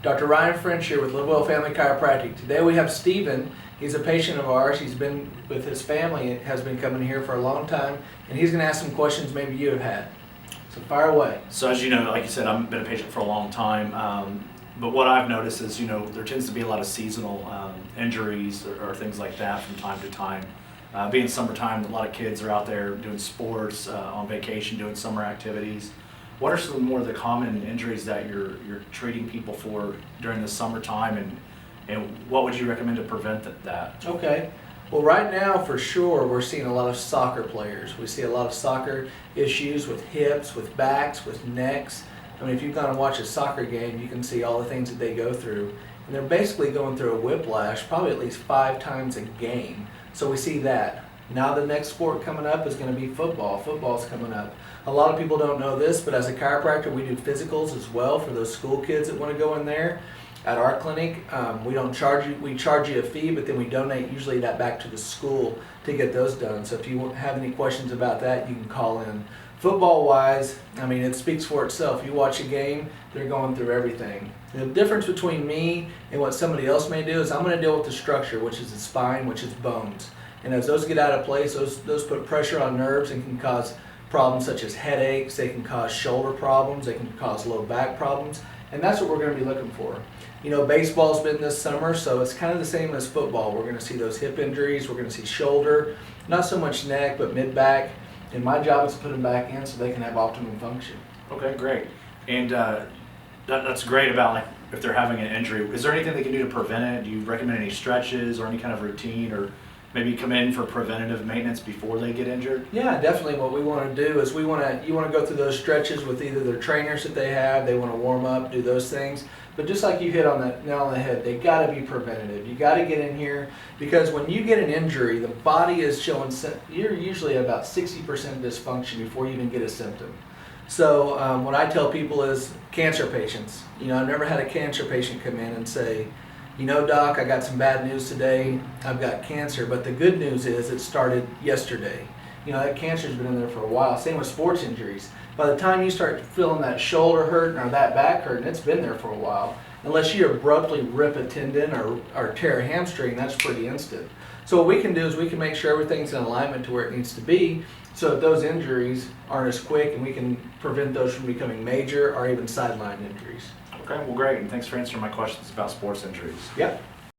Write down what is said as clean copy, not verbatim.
Dr. Ryan French here with Livewell Family Chiropractic. Today we have Stephen. He's a patient of ours. He's been with his family, has been coming here for a long time, and he's going to ask some questions maybe you have had. So fire away. So as you know, like you said, I've been a patient for a long time, but what I've noticed is, there tends to be a lot of seasonal injuries or things like that from time to time. Being summertime, a lot of kids are out there doing sports, on vacation, doing summer activities. What are some more of the common injuries that you're treating people for during the summertime, and what would you recommend to prevent that? Okay. Well, right now, for sure, we're seeing a lot of soccer players. We see a lot of soccer issues with hips, with backs, with necks. I mean, if you've gone and watched a soccer game, you can see all the things that they go through. And they're basically going through a whiplash probably at least 5 times a game. So we see that. Now the next sport coming up is going to be football. Football's coming up. A lot of people don't know this, but as a chiropractor, we do physicals as well for those school kids that want to go in there. At our clinic, we don't charge you. We charge you a fee, but then we donate usually that back to the school to get those done. So if you have any questions about that, you can call in. Football-wise, I mean, it speaks for itself. You watch a game, they're going through everything. The difference between me and what somebody else may do is I'm going to deal with the structure, which is the spine, which is bones. And as those get out of place, those put pressure on nerves and can cause problems such as headaches. They can cause shoulder problems. They can cause low back problems. And that's what we're going to be looking for. Baseball's been this summer, so it's kind of the same as football. We're going to see those hip injuries. We're going to see shoulder, not so much neck, but mid-back. And my job is to put them back in so they can have optimum function. Okay, great. And that's great about, like, if they're having an injury. Is there anything they can do to prevent it? Do you recommend any stretches or any kind of routine, or maybe come in for preventative maintenance before they get injured? Yeah, definitely. What we want to do is you want to go through those stretches with either their trainers that they have. They want to warm up, do those things. But just like you hit on that nail on the head, they got to be preventative. You got to get in here, because when you get an injury, the body is showing, you're usually at about 60% dysfunction before you even get a symptom. So what I tell people is cancer patients. I've never had a cancer patient come in and say, Doc, I got some bad news today. I've got cancer, but the good news is it started yesterday. That cancer's been in there for a while. Same with sports injuries. By the time you start feeling that shoulder hurting or that back hurting, it's been there for a while. Unless you abruptly rip a tendon or tear a hamstring, that's pretty instant. So what we can do is we can make sure everything's in alignment to where it needs to be, so that those injuries aren't as quick, and we can prevent those from becoming major or even sideline injuries. Okay, well, great, and thanks for answering my questions about sports injuries. Yep.